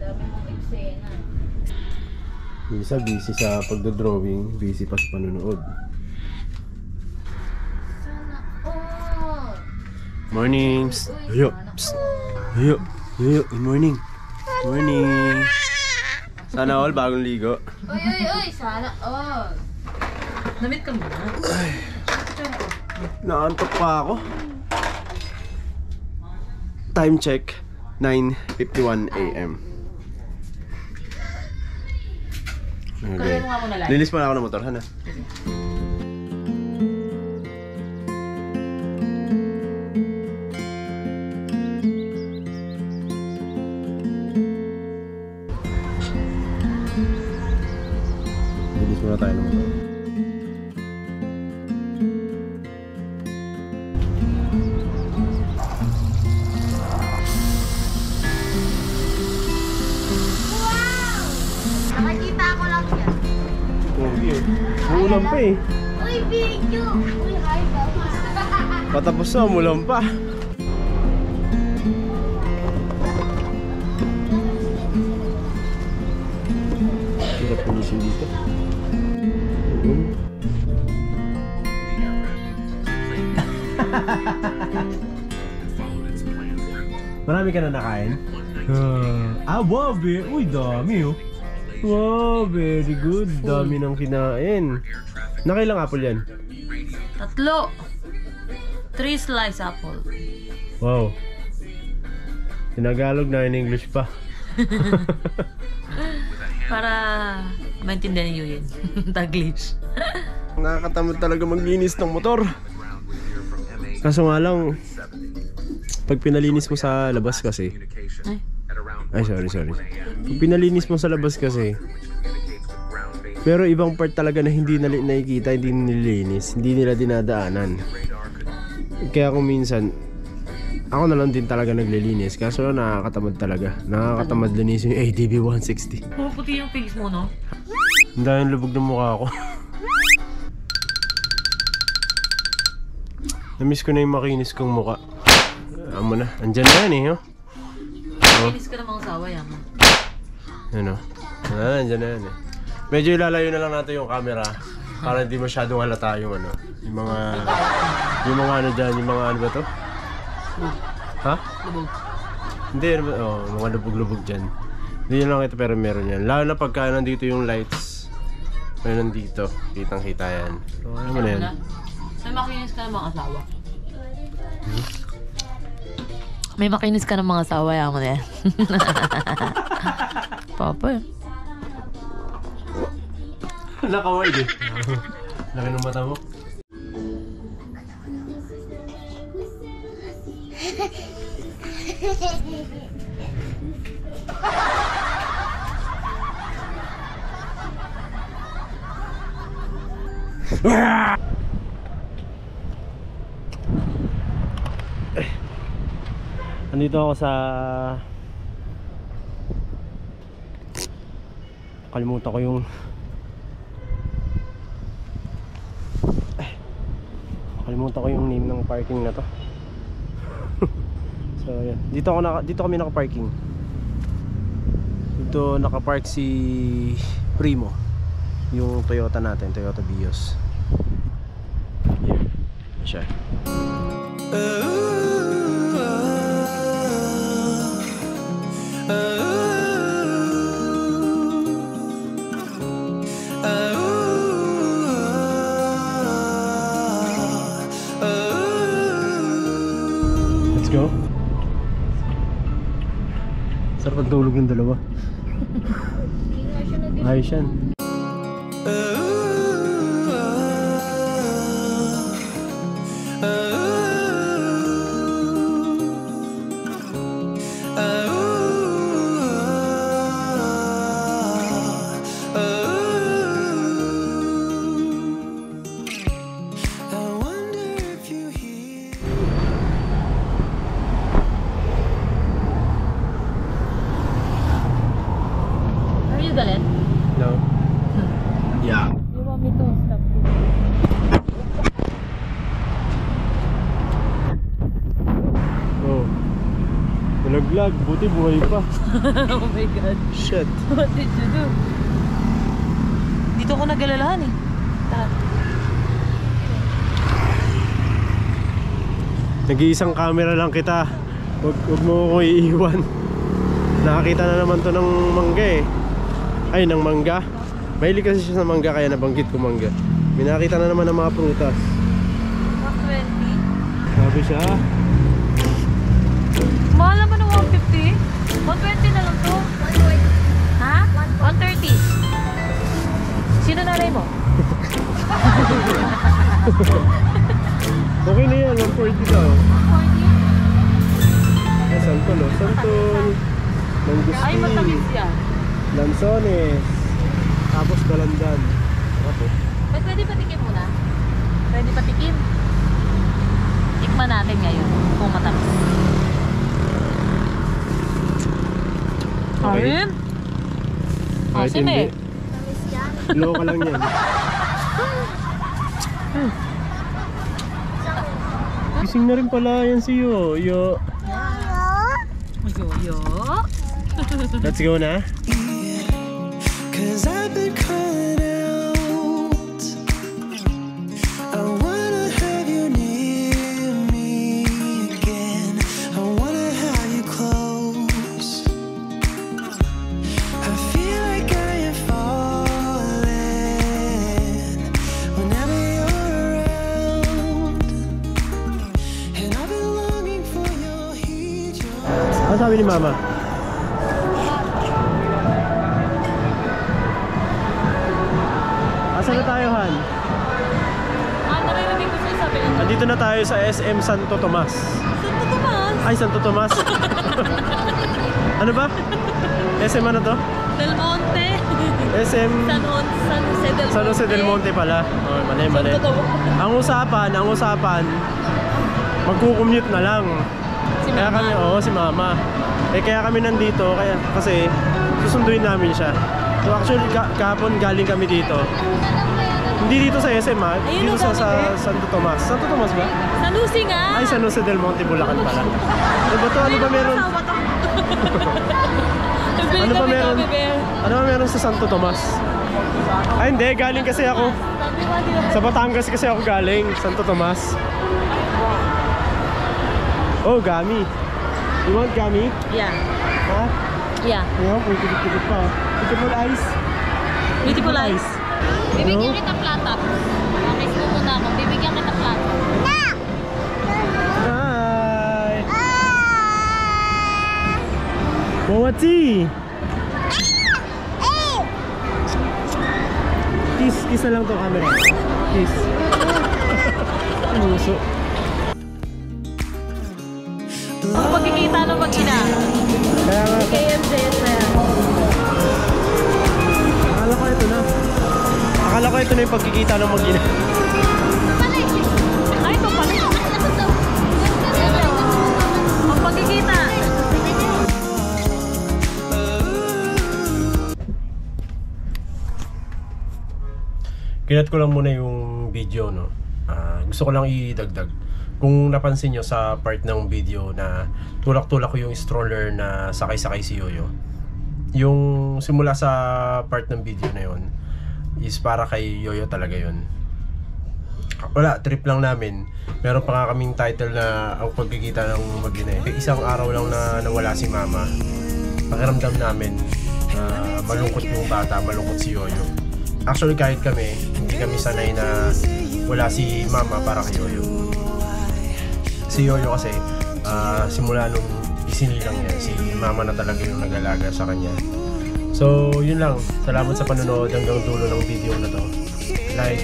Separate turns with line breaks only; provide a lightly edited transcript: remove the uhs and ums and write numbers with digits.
Dami mong eksena.
Isa busy sa pagdodrawing, busy pa sa panunood.
Sana all.
Morning! Ayo! Ayo! Ayo! Good morning! Morning! Sana all, bagong ligo.
Uy! Sana all. Namit ka muna.
Naantok pa ako. Time check, 9:51 AM. Okay. Linis mo na ako ng motor, Hana. Linis muna tayo ng motor.
Nakakita ko lang yan.
Umulan pa eh.
Uy, video! Uy, hi, guys.
Patapos na, umulan pa. Hirap pulisin dito. Marami ka na nakain? Wow, uy, dami oh. Wow, very good. Dami ng kinain. Nakailang apple yan?
3 slice apple.
Wow. Tinagalog na in English pa.
Para maintindihan niyo yun. Taglish.
Nakakatamad talaga maglinis ng motor. Kaso nga lang, pag pinalinis mo sa labas kasi. Ay, sorry. Pag pinalinis mo sa labas kasi, pero ibang part talaga na hindi nakikita, hindi nililinis, hindi nila dinadaanan. Kaya kung minsan, ako na lang din talaga naglilinis. Kaso nakakatamad talaga. Nakakatamad linis yung ATV 160.
Puputi yung face mo, no?
Ang dahil lubog ng mukha ko. Namiss ko na yung makinis kong mukha. Amo na. Andyan na yan eh, oh.
Kinis ka namang asawa, yaman.
Ano? Andyan na yan eh. Medyo ilalayo na lang natin yung camera para hindi masyadong halata yung ano. Yung mga ano dyan, yung mga ano ba to? Ha?
Lubog.
Hindi, ano ba? Oh, mga lubog-lubog dyan. Hindi yun lang ito pero meron yan. Lalo na pagka nandito yung lights. May nandito. Kitang-kita yan. So, ano mo na yan?
May makinis ka ng mga asawa. May makinis ka ng mga asawa, yaman eh. Papa eh.
Nakawide eh. Laki ng mata mo. Andito ako sa kalimutan ko yung name ng parking na to. So yan. Dito kami naka-parking. Dito naka-park si Primo. Yung Toyota natin, Toyota Vios. Yan. Siya. Let's go. Sarap ang tulog ng dalawa. Ayos yan.
Are you galit?
No. Yeah. nalaglag. Buti buhay pa.
Oh my God.
Shit.
What did you do? Dito ko nagalalahan eh. Tara.
Nag-iisang camera lang kita. Huwag mo ko iiwan. Nakakita na naman to ng mangga eh. Ay, ng mangga. Mahilig kasi siya sa mangga kaya nabanggit ko mangga. May nakita na naman ng mga prutas.
120?
Sabi siya.
Mahal naman ng 150? 120 na lang to. 120. Ha? 130. Sino nanay mo?
Okay na yan, 140 daw.
140?
Eh, santol oh. Santol. Mangustin.
Ay, matamis yan.
Lanzones. Tapos balandan. Ako.
Pwede patikim muna? Pwede patikim? Tikman natin ngayon kung matamis.
Okay.
Ayun?
Kahit
Asim
hindi.
eh.
Loka lang yan. Gising na rin pala yan si Yoyo.
Yoyo?
Let's go na.
Cause I've been crying out. I wanna have you near me again. I wanna have you close. I feel like I am falling whenever you're around. And I've been longing for your heat.
Ano sabi ni Mama? Asan na tayo, Han?
Naririnig ko siya sabi niya.
Andito na tayo sa SM Santo Tomas.
Santo Tomas?
Ay, Santo Tomas. Ano ba? SM ano to?
Del Monte.
SM
San Jose del Monte.
San Jose del Monte pala. Oh, mali.
Santo Tomas.
Ang usapan, magkukommute na lang.
Si
Kaya
Mama.
kami, si Mama. Kaya kami nandito, kasi susunduin namin siya. So actually, kahapon galing kami dito. Hindi dito sa SM ha,
Ayun
dito
ang
sa
kami,
Santo Tomas. Santo Tomas ba?
San Jose nga.
Ay, San Jose del Monte, Bulacan pala. Ano ba to? Ano ba meron? Ano ba meron? Ano ba meron sa Santo Tomas? Ay, hindi. Galing kasi ako. Sa Batangas kasi ako galing. Santo Tomas. Oh, gami. You want gami?
Yeah.
Ha?
Yeah.
Ayaw, pwede pa. Beautiful eyes.
Beautiful eyes.
Bibigyan
kita plata. Makis mo muna ako. Bibigyan kita plata.
Hi! Mawati! Kiss na lang to camera. Kiss. Puso.
Ang pagkikita ng mag-ina.
Kaya nga,
KMJS na yan.
akala ko ito na yung pagkikita ng mag-ina.
Ay, ito pala. Ang pagkikita.
Kinat ko lang muna yung video, no. Gusto ko lang idagdag. Kung napansin nyo sa part ng video na tulak-tulak ko yung stroller na sakay-sakay si Yoyo, yung simula sa part ng video na yon is para kay Yoyo talaga yon. Wala, trip lang namin. Meron pa nga kaming title na ang pagkikita ng mag-ina. Isang araw lang na nawala si Mama. Pakiramdam namin malungkot yung bata, malungkot si Yoyo. Actually kahit kami, hindi kami sanay na wala si Mama para kay Yoyo. Si Yoyo kasi simula nung isinilang niya, si Mama na talaga yung nag-alaga sa kanya. So yun lang, salamat sa panonood hanggang dulo ng video na to. Like,